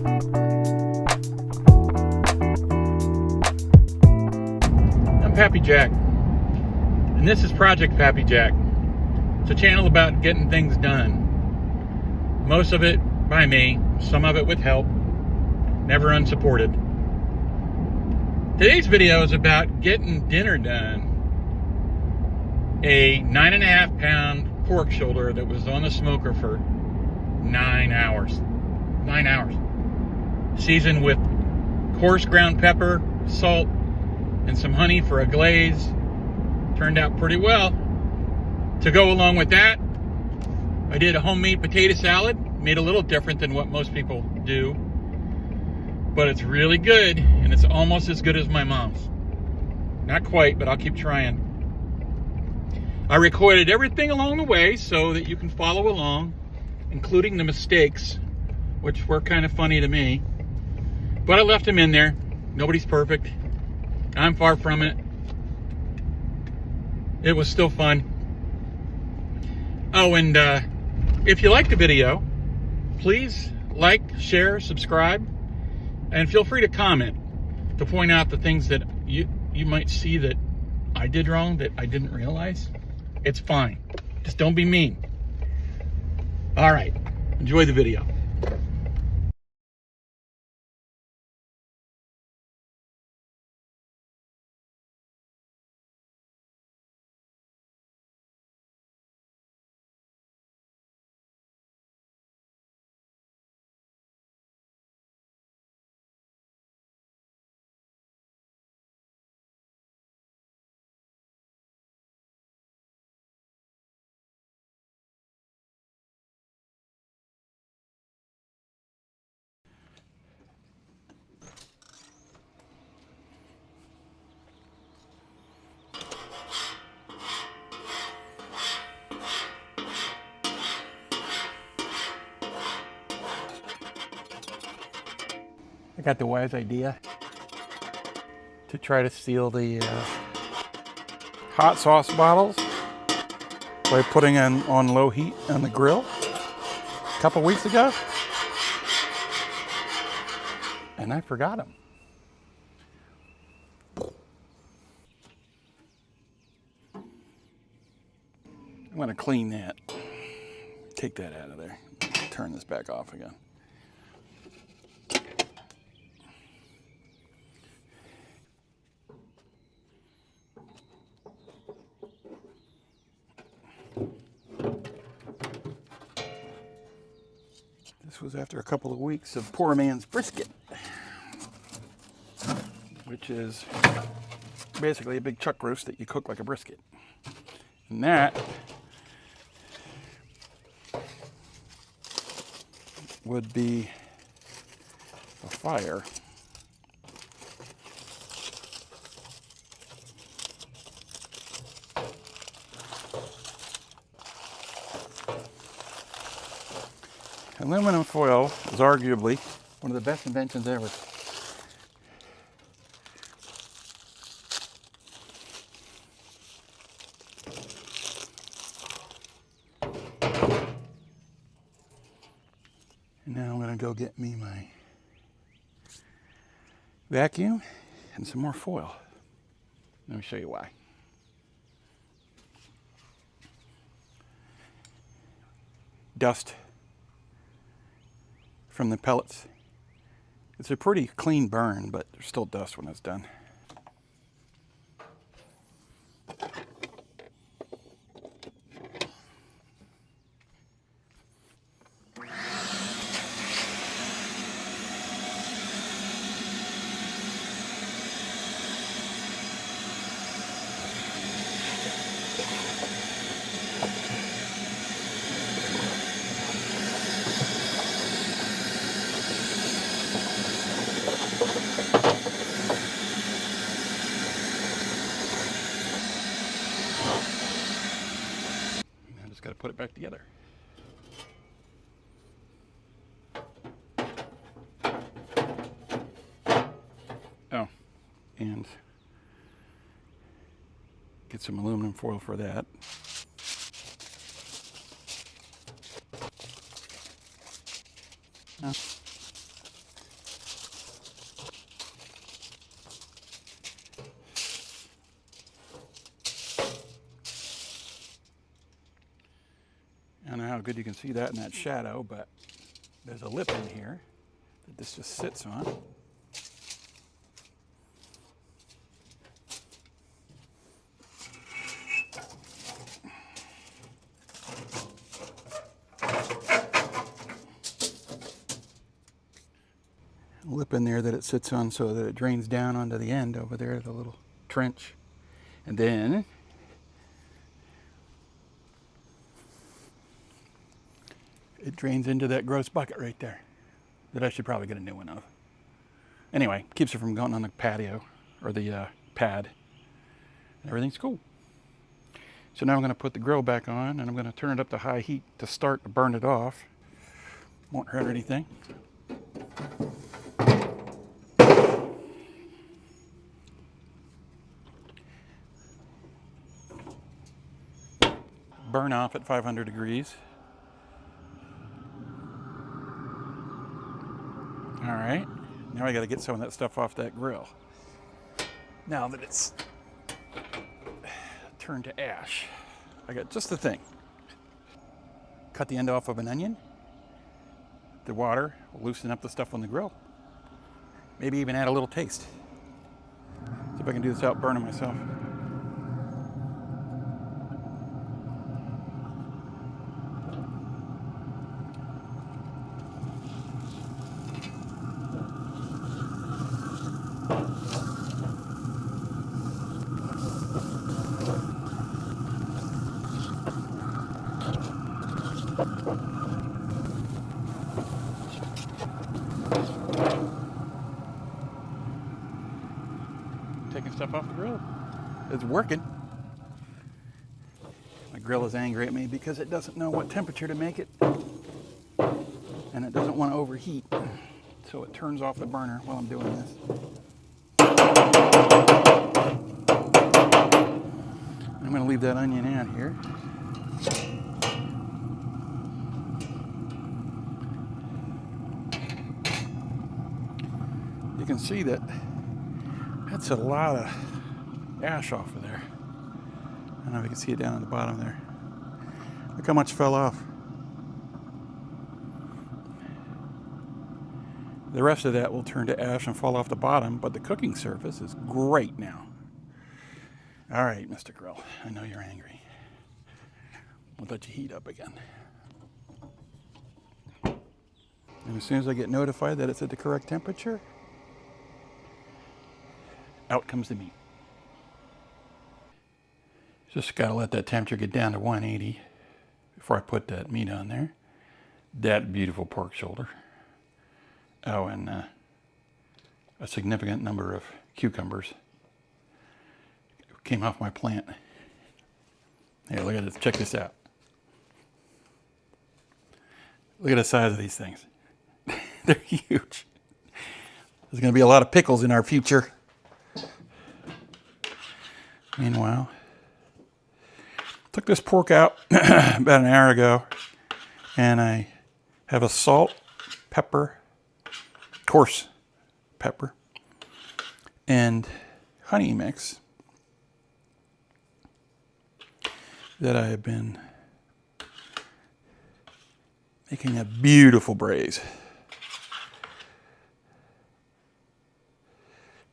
I'm Pappy Jack, and this is Project Pappy Jack. It's a channel about getting things done. Most of it by me, some of it with help, never unsupported. Today's video is about getting dinner done. A 9.5 pound pork shoulder that was on the smoker for 9 hours. 9 hours. Seasoned with coarse ground pepper, salt, and some honey for a glaze. Turned out pretty well. To go along with that, I did a homemade potato salad. Made a little different than what most people do. But it's really good, and it's almost as good as my mom's. Not quite, but I'll keep trying. I recorded everything along the way so that you can follow along, including the mistakes, which were kind of funny to me. But I left them in there. Nobody's perfect. I'm far from it. It was still fun. Oh, and if you like the video, please like, share, subscribe, and feel free to comment to point out the things that you might see that I did wrong, that I didn't realize. It's fine. Just don't be mean. All right. Enjoy the video. I got the wise idea to try to seal the hot sauce bottles by putting them on low heat on the grill a couple weeks ago, and I forgot them. I'm going to clean that, take that out of there, turn this back off again. This was after a couple of weeks of poor man's brisket, which is basically a big chuck roast that you cook like a brisket. And that would be a fire. Aluminum foil is arguably one of the best inventions ever. And now I'm going to go get me my vacuum and some more foil. Let me show you why. Dust from the pellets. It's a pretty clean burn, but there's still dust when it's done. Got to put it back together. Oh, and get some aluminum foil for that. how good you can see that in that shadow, but there's a lip in here that this just sits on. A lip in there that it sits on so that it drains down onto the end over there, the little trench. And then it drains into that gross bucket right there that I should probably get a new one of. Anyway, keeps it from going on the patio or the pad. Everything's cool. So now I'm going to put the grill back on and I'm going to turn it up to high heat to start to burn it off. Won't hurt anything. Burn off at 500 degrees. All right, now I got to get some of that stuff off that grill. Now that it's turned to ash, I got just the thing. Cut the end off of an onion. The water will loosen up the stuff on the grill. Maybe even add a little taste. See if I can do this without burning myself. Taking stuff off the grill. It's working. My grill is angry at me because it doesn't know what temperature to make it. And it doesn't want to overheat. So it turns off the burner while I'm doing this. I'm going to leave that onion out here. You can see that that's a lot of ash off of there. I don't know if you can see it down on the bottom there. Look how much fell off. The rest of that will turn to ash and fall off the bottom, but the cooking surface is great now. All right, Mr. Grill, I know you're angry. We'll let you heat up again. And as soon as I get notified that it's at the correct temperature, out comes the meat. Just gotta let that temperature get down to 180 before I put that meat on there. That beautiful pork shoulder. Oh, and a significant number of cucumbers came off my plant. Here, look at this. Check this out. Look at the size of these things. They're huge. There's going to be a lot of pickles in our future. Meanwhile, took this pork out about an hour ago, and I have a salt, pepper, coarse pepper, and honey mix that I have been making a beautiful braise.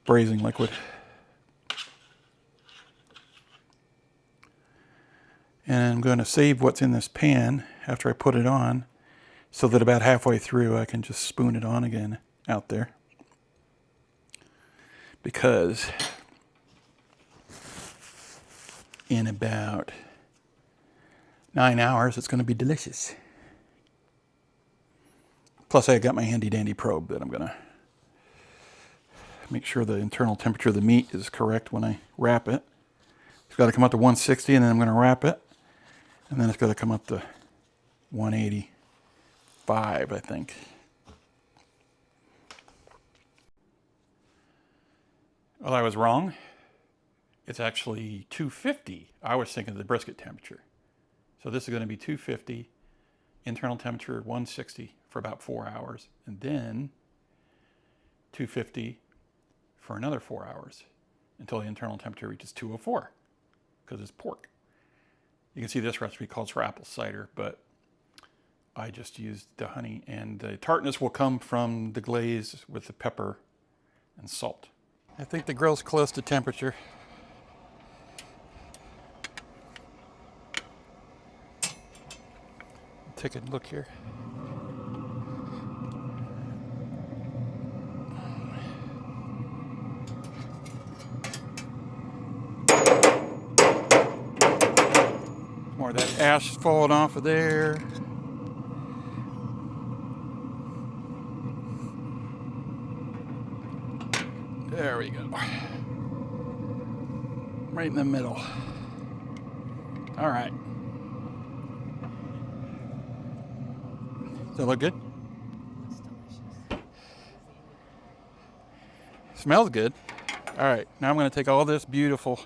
Braising liquid. And I'm going to save what's in this pan after I put it on so that about halfway through I can just spoon it on again out there. Because in about 9 hours it's going to be delicious. Plus I got my handy dandy probe that I'm going to make sure the internal temperature of the meat is correct when I wrap it. It's got to come up to 160 and then I'm going to wrap it. And then it's got to come up to 185, I think. Well, I was wrong. It's actually 250. I was thinking of the brisket temperature. So this is going to be 250, internal temperature 160 for about 4 hours, and then 250 for another 4 hours until the internal temperature reaches 204, because it's pork. You can see this recipe calls for apple cider, but I just used the honey, and the tartness will come from the glaze with the pepper and salt. I think the grill's close to temperature. Take a look here. More of that ash is falling off of there. There we go. Right in the middle. All right. Does that look good? Smells good. All right, now I'm going to take all this beautiful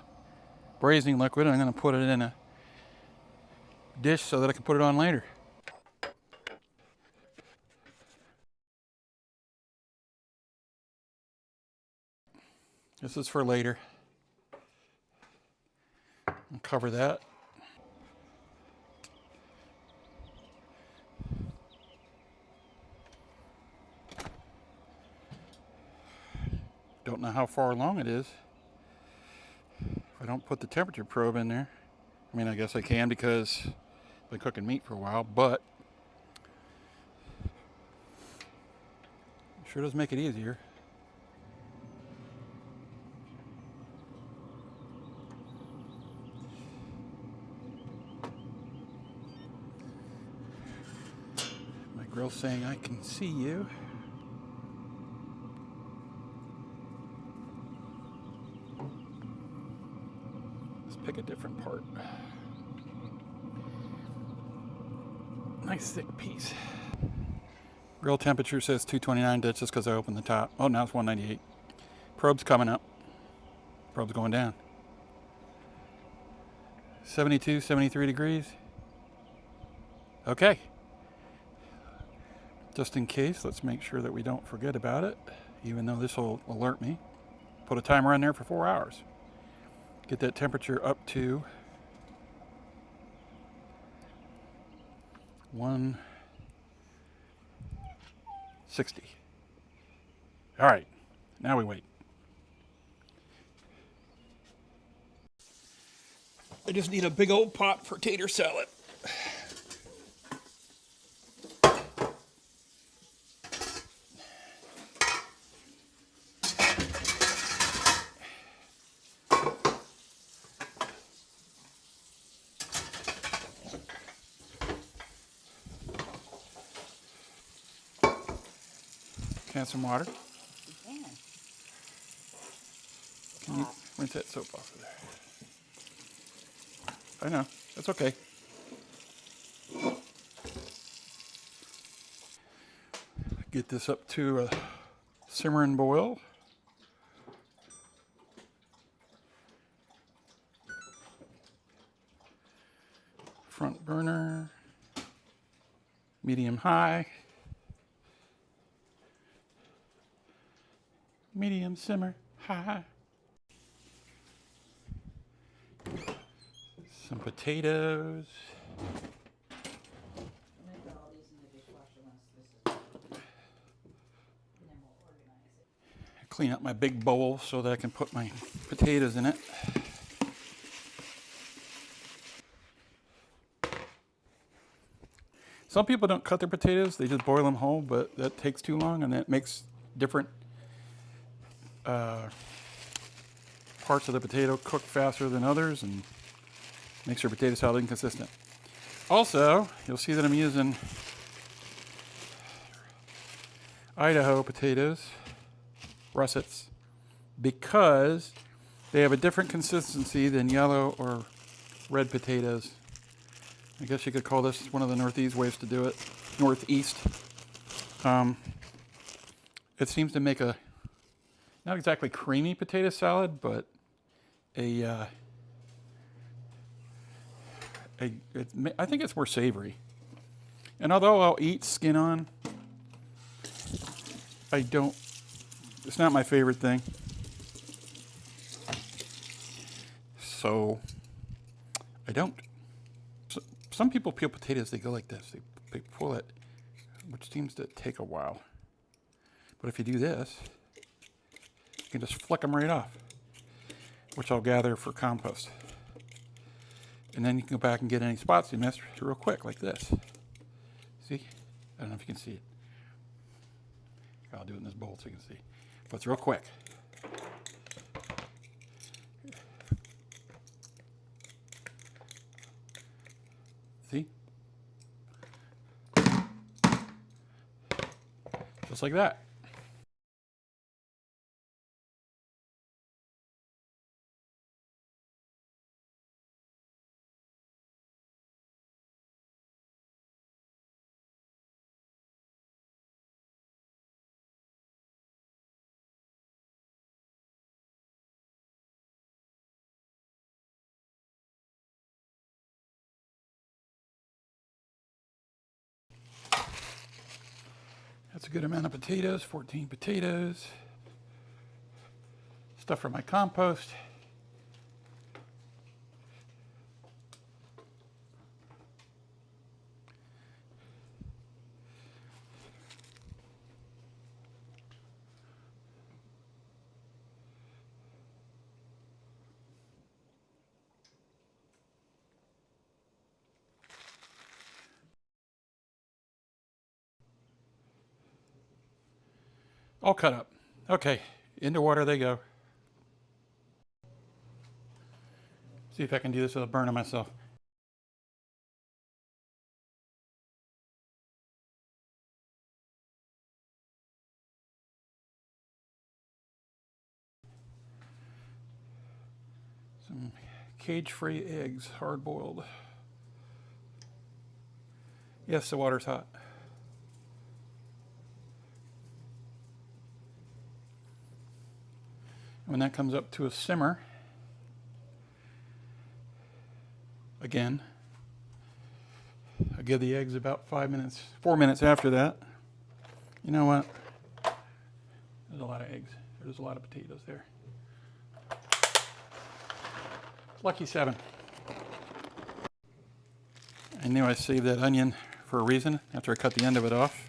braising liquid and I'm going to put it in a dish so that I can put it on later. This is for later. I'll cover that. Don't know how far along it is. If I don't put the temperature probe in there. I mean, I guess I can because I've been cooking meat for a while, but it sure does make it easier. My grill's saying I can see you. Pick a different part. Nice thick piece. Grill temperature says 229. That's just because I opened the top. Oh, now it's 198. Probe's coming up. Probe's going down. 72, 73 degrees. Okay. Just in case, let's make sure that we don't forget about it, even though this will alert me. Put a timer on there for 4 hours. Get that temperature up to 160. All right, now we wait. I just need a big old pot for tater salad. Can I have some water? You can. Can you rinse that soap off of there? I know. That's okay. Get this up to a simmering boil. Front burner. Medium high. Medium simmer high. Some potatoes. I'm gonna put all these in the dishwasher once this is done. And then we'll organize it. Clean up my big bowl so that I can put my potatoes in it. Some people don't cut their potatoes, they just boil them whole, but that takes too long and that makes different parts of the potato cook faster than others and makes your potato salad inconsistent. Also, you'll see that I'm using Idaho potatoes, russets, because they have a different consistency than yellow or red potatoes. I guess you could call this one of the Northeast ways to do it. Northeast. It seems to make a not exactly creamy potato salad, but I think it's more savory. And although I'll eat skin on, it's not my favorite thing. So I don't. Some people peel potatoes, they go like this. They they pull it, which seems to take a while. But if you do this, you can just flick them right off, which I'll gather for compost. And then you can go back and get any spots you missed real quick, like this. See? I don't know if you can see it. I'll do it in this bowl so you can see. But it's real quick. See? Just like that. That's a good amount of potatoes, 14 potatoes. Stuff for my compost. All cut up. Okay, into water they go. See if I can do this without burning myself. Some cage-free eggs, hard-boiled. Yes, the water's hot. When that comes up to a simmer, again, I give the eggs about 4 minutes after that. You know what? There's a lot of eggs. There's a lot of potatoes there. Lucky 7. I knew I saved that onion for a reason after I cut the end of it off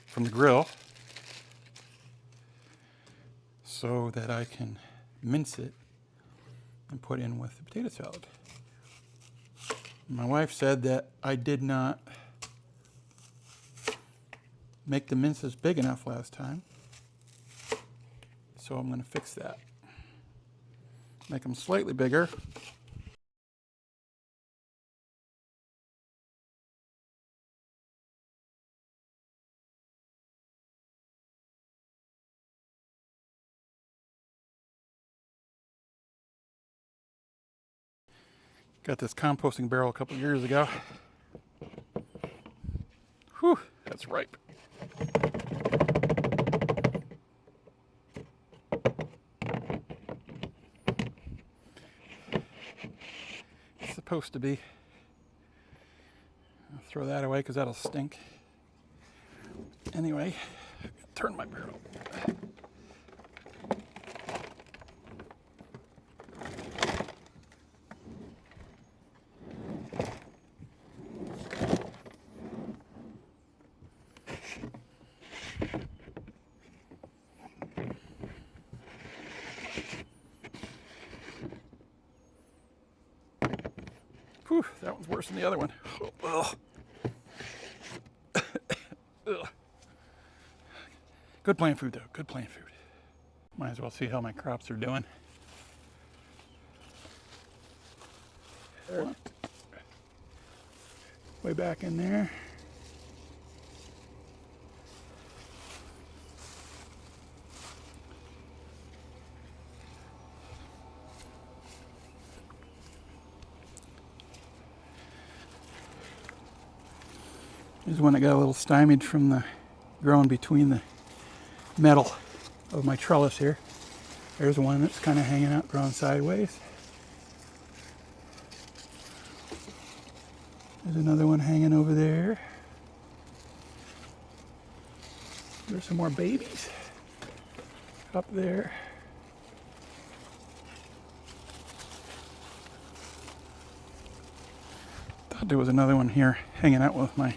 from the grill, so that I can mince it and put in with the potato salad. My wife said that I did not make the minces big enough last time, so I'm going to fix that. Make them slightly bigger. Got this composting barrel a couple years ago. Whew, that's ripe. It's supposed to be. I'll throw that away because that'll stink. Anyway, turn my barrel. Whew, that one's worse than the other one. Ugh. Ugh. Good plant food though, good plant food. Might as well see how my crops are doing. One. Way back in there. Here's one that got a little stymied from the growing between the metal of my trellis here. There's one that's kind of hanging out, growing sideways. There's another one hanging over there. There's some more babies up there. Thought there was another one here hanging out with my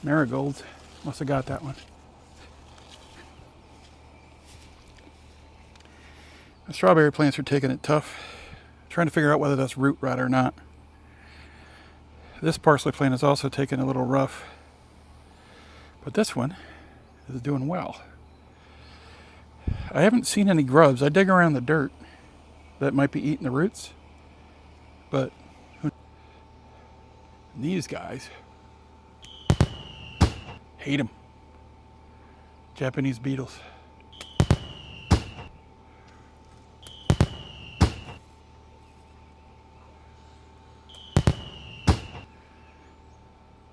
Marigolds. Must have got that one. The strawberry plants are taking it tough. Trying to figure out whether that's root rot or not. This parsley plant is also taking a little rough. But this one is doing well. I haven't seen any grubs. I dig around the dirt that might be eating the roots. But these guys, hate them. Japanese beetles.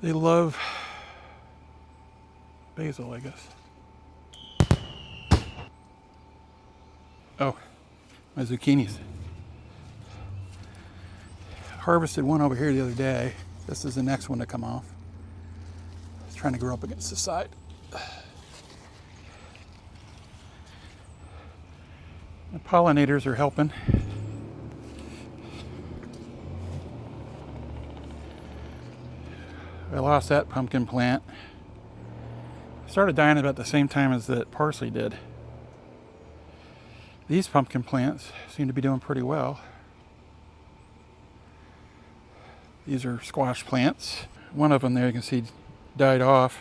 They love basil, I guess. Oh, my zucchinis. Harvested one over here the other day. This is the next one to come off. It's trying to grow up against the side. The pollinators are helping. I lost that pumpkin plant. It started dying about the same time as that parsley did. These pumpkin plants seem to be doing pretty well. These are squash plants. One of them there you can see died off.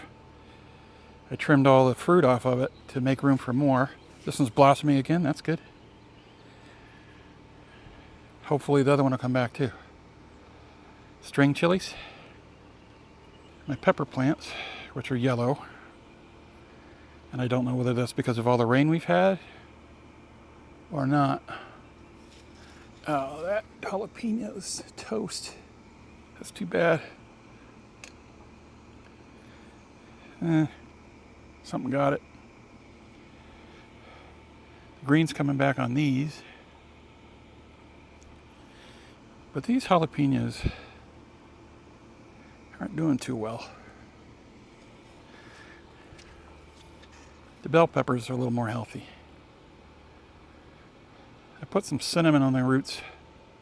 I trimmed all the fruit off of it to make room for more. This one's blossoming again, that's good. Hopefully the other one will come back too. String chilies. My pepper plants, which are yellow. And I don't know whether that's because of all the rain we've had or not. Oh, that jalapeno is toast. That's too bad. Something got it. The green's coming back on these. But these jalapenos aren't doing too well. The bell peppers are a little more healthy. I put some cinnamon on the roots,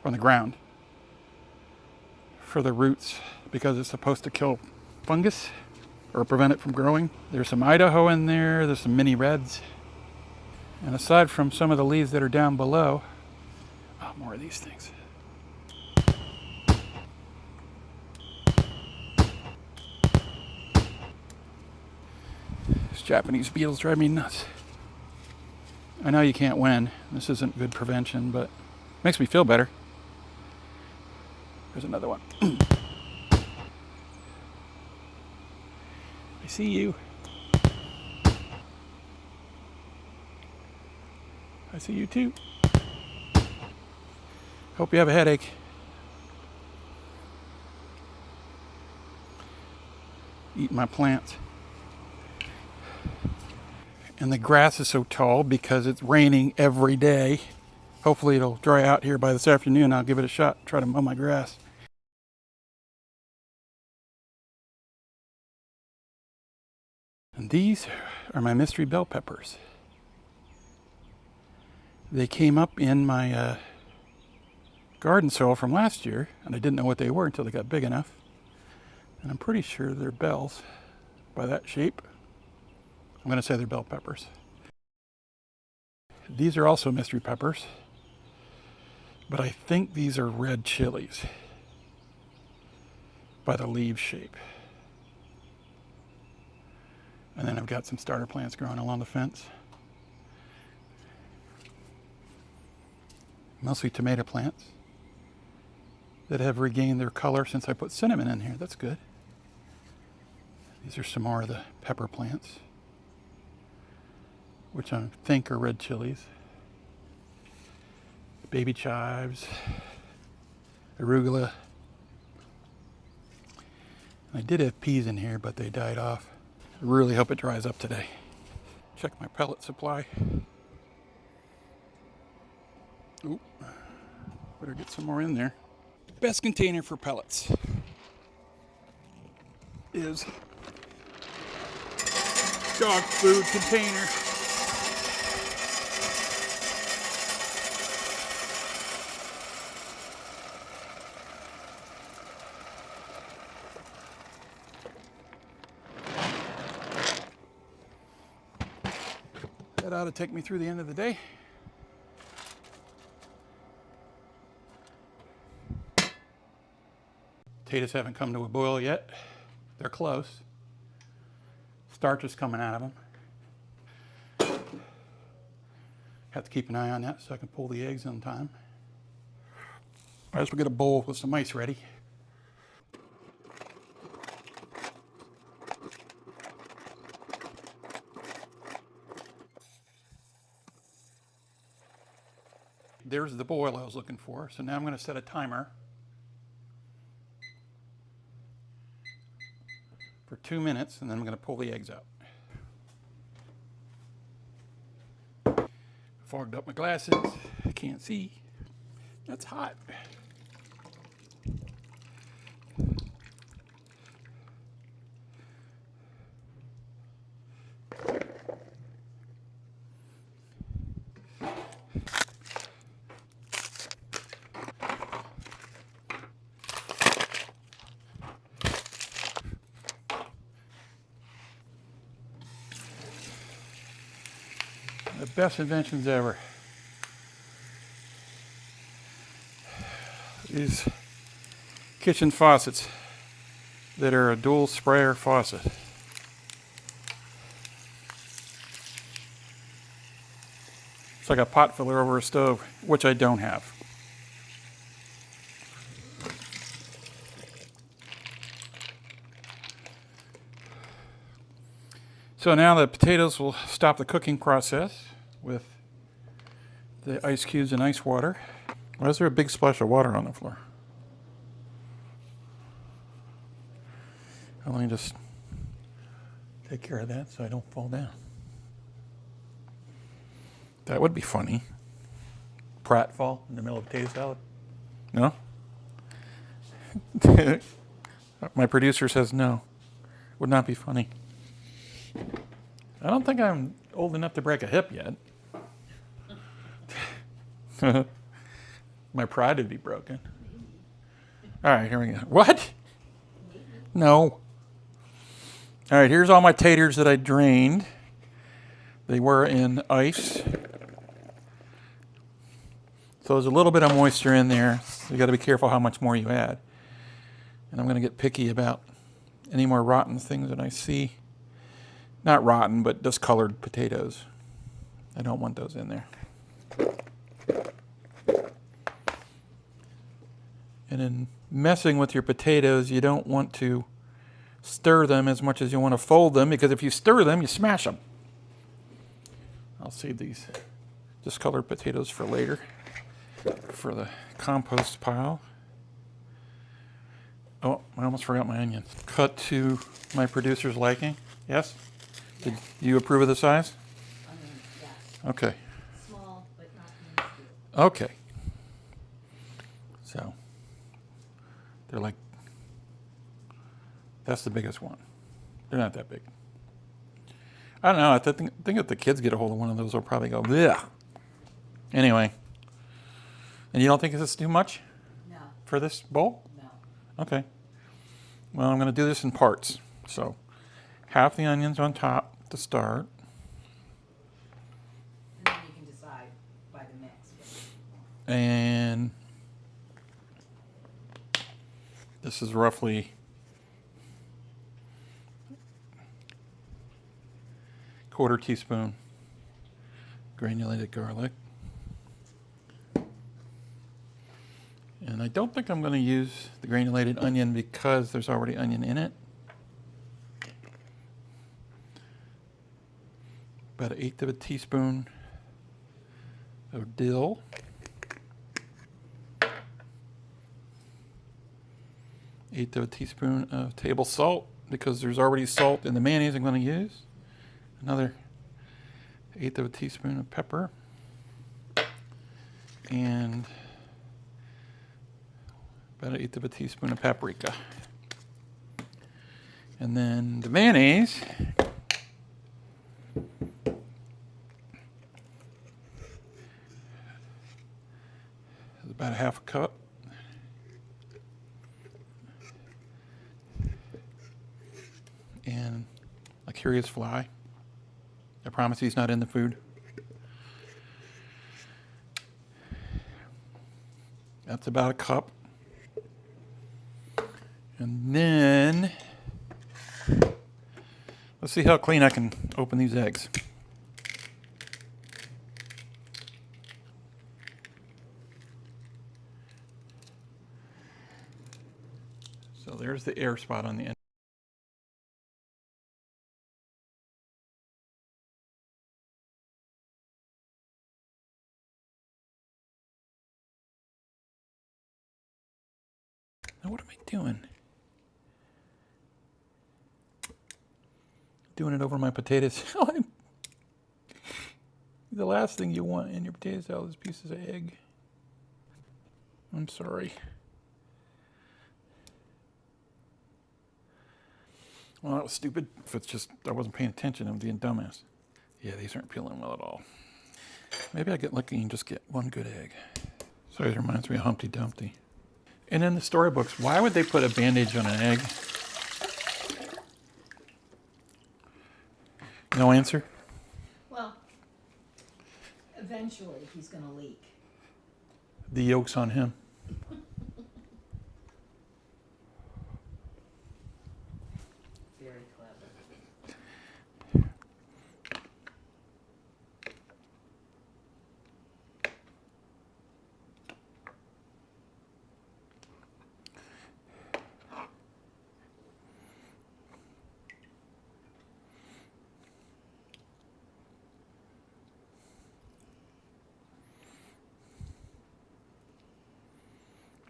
on the ground, for the roots because it's supposed to kill fungus or prevent it from growing. There's some Idaho in there, there's some mini reds. And aside from some of the leaves that are down below, oh, more of these things. These Japanese beetles drive me nuts. I know you can't win. This isn't good prevention, but it makes me feel better. There's another one. I see you. I see you too. Hope you have a headache. Eating my plants. And the grass is so tall because it's raining every day. Hopefully it'll dry out here by this afternoon. I'll give it a shot, try to mow my grass. And these are my mystery bell peppers. They came up in my garden soil from last year, and I didn't know what they were until they got big enough. And I'm pretty sure they're bells by that shape. I'm going to say they're bell peppers. These are also mystery peppers, but I think these are red chilies by the leaf shape. And then I've got some starter plants growing along the fence. Mostly tomato plants that have regained their color since I put cinnamon in here. That's good. These are some more of the pepper plants, which I think are red chilies. Baby chives, arugula. I did have peas in here, but they died off. I really hope it dries up today. Check my pellet supply. Oop, better get some more in there. Best container for pellets is dog food container. That ought to take me through the end of the day. Potatoes haven't come to a boil yet. They're close. Starch is coming out of them. Have to keep an eye on that so I can pull the eggs on time. Might as well get a bowl with some ice ready. There's the boil I was looking for. So now I'm going to set a timer for 2 minutes, and then I'm going to pull the eggs out. Fogged up my glasses. I can't see. That's hot. The best inventions ever. These kitchen faucets that are a dual sprayer faucet. It's like a pot filler over a stove, which I don't have. So now the potatoes will stop the cooking process with the ice cubes and ice water. Why is there a big splash of water on the floor? Let me just take care of that so I don't fall down. That would be funny. Pratfall in the middle of potato salad. No? My producer says no. Would not be funny. I don't think I'm old enough to break a hip yet. My pride would be broken. All right, here we go. What? No. All right, here's all my taters that I drained. They were in ice. So there's a little bit of moisture in there. So you got to be careful how much more you add. And I'm going to get picky about any more rotten things that I see. Not rotten, but discolored potatoes. I don't want those in there. And in messing with your potatoes, you don't want to stir them as much as you want to fold them, because if you stir them, you smash them. I'll save these discolored potatoes for later, for the compost pile. Oh, I almost forgot my onions. Cut to my producer's liking. Yes? Did you approve of the size? Yes. Okay. Small, but not minuscule. Okay. So, they're like, that's the biggest one. They're not that big. I don't know. I think if the kids get a hold of one of those, they'll probably go, bleh. Anyway. And you don't think this is too much? No. For this bowl? No. Okay. Well, I'm going to do this in parts. So, half the onions on top to start. And then you can decide by the mix. And this is roughly quarter teaspoon granulated garlic. And I don't think I'm going to use the granulated onion because there's already onion in it. About 1/8 of a teaspoon of dill. 1/8 of a teaspoon of table salt, because there's already salt in the mayonnaise I'm going to use. Another 1/8 of a teaspoon of pepper. And about 1/8 of a teaspoon of paprika. And then the mayonnaise. Is about 1/2 cup. And a curious fly. I promise he's not in the food. That's about a cup. And then, let's see how clean I can open these eggs. So there's the air spot on the end. Now what am I doing? Doing it over my potato salad. The last thing you want in your potato salad is pieces of egg. I'm sorry. Well, that was stupid. If it's just I wasn't paying attention, I'm being dumbass. Yeah, these aren't peeling well at all. Maybe I get lucky and just get one good egg. Sorry, it reminds me of Humpty Dumpty. And in the storybooks, why would they put a bandage on an egg? No answer? Well, eventually he's gonna leak. The yolk's on him. Very clever.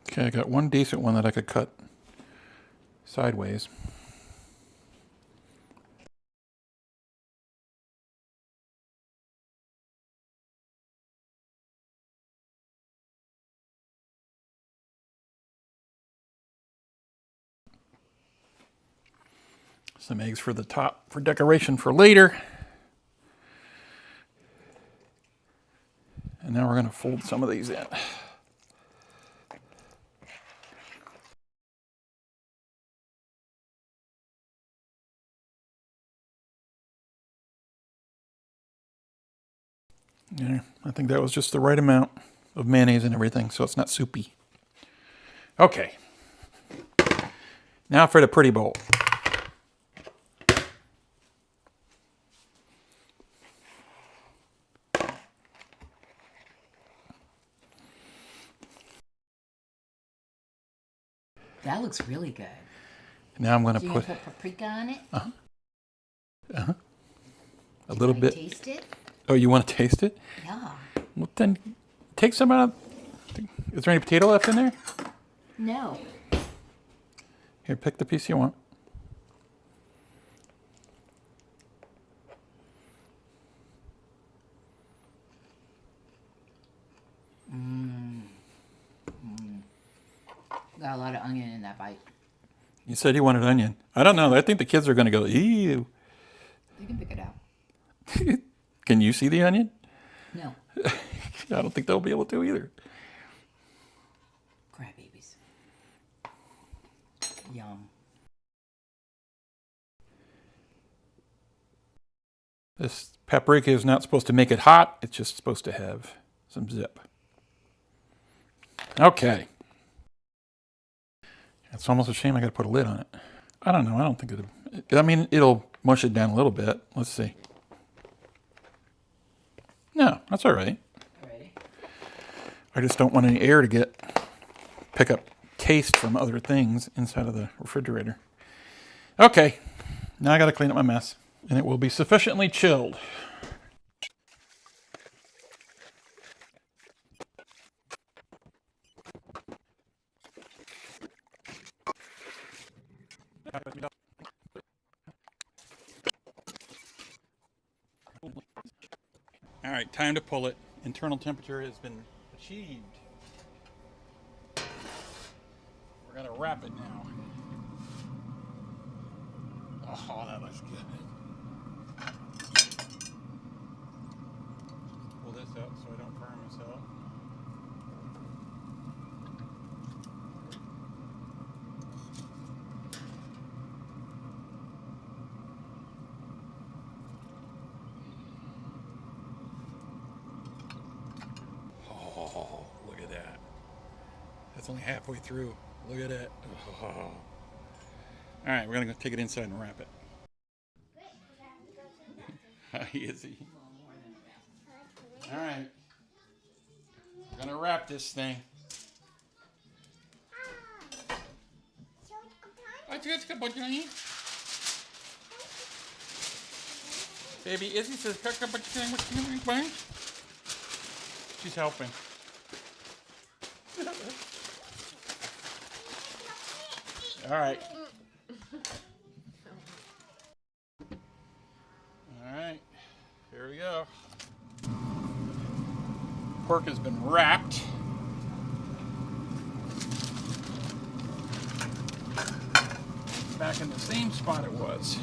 Okay, I got one decent one that I could cut sideways. Some eggs for the top for decoration for later. And now we're going to fold some of these in. Yeah, I think that was just the right amount of mayonnaise and everything, so it's not soupy. Okay. Now for the pretty bowl. That looks really good. Now I'm going to Do you put put paprika on it? a little bit. Taste it? Oh, you want to taste it? Yeah. Well, then take some out. Is there any potato left in there? No. Here, pick the piece you want. Got a lot of onion in that bite. You said you wanted onion. I don't know. I think the kids are going to go, ew. You can pick it out. Can you see the onion? No. I don't think they'll be able to either. Crabbabies. Yum. This paprika is not supposed to make it hot. It's just supposed to have some zip. Okay. It's almost a shame I got to put a lid on it. I don't know. I don't think I mean, it'll mush it down a little bit. Let's see. No, that's all right. Ready? I just don't want any air to pick up taste from other things inside of the refrigerator. Okay. Now I got to clean up my mess. And it will be sufficiently chilled. All right, time to pull it. Internal temperature has been achieved. We're gonna wrap it now. Oh, that looks good. Pull this out so I don't burn myself. Oh, look at that. It's only halfway through. Look at it. Oh. All right, we're gonna go take it inside and wrap it. Hi, Izzy. All right, we're gonna wrap this thing. Baby Izzy says, she's helping. All right. All right. Here we go. Pork has been wrapped. Back in the same spot it was.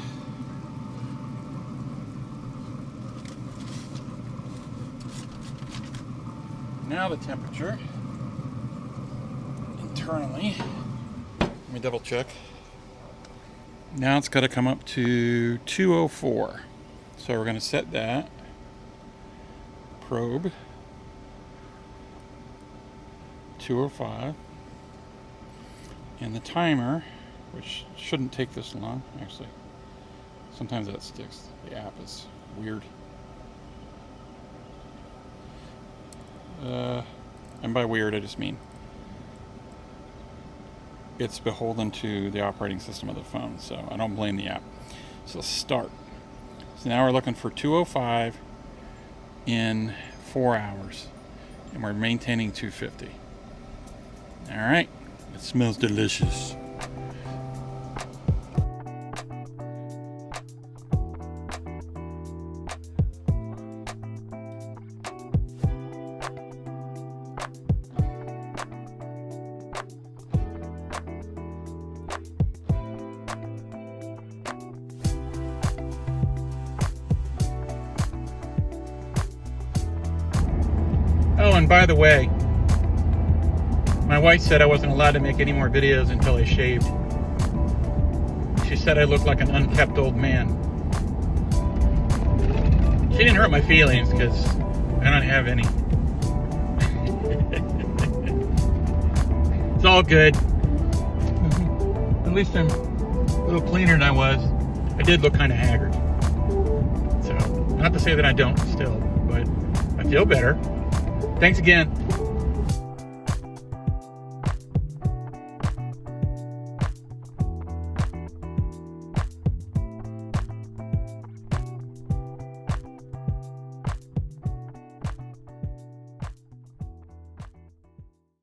Now the temperature internally, let me double check. Now it's got to come up to 204. So we're going to set that probe 205, and the timer, which shouldn't take this long, actually. Sometimes that sticks. The app is weird. And by weird, I just mean it's beholden to the operating system of the phone, so I don't blame the app. So start. So now we're looking for 205 in 4 hours, and we're maintaining 250. All right, it smells delicious. Oh, and by the way, my wife said I wasn't allowed to make any more videos until I shaved. She said I looked like an unkept old man. She didn't hurt my feelings because I don't have any. It's all good. At least I'm a little cleaner than I was. I did look kind of haggard. So, not to say that I don't still, but I feel better. Thanks again.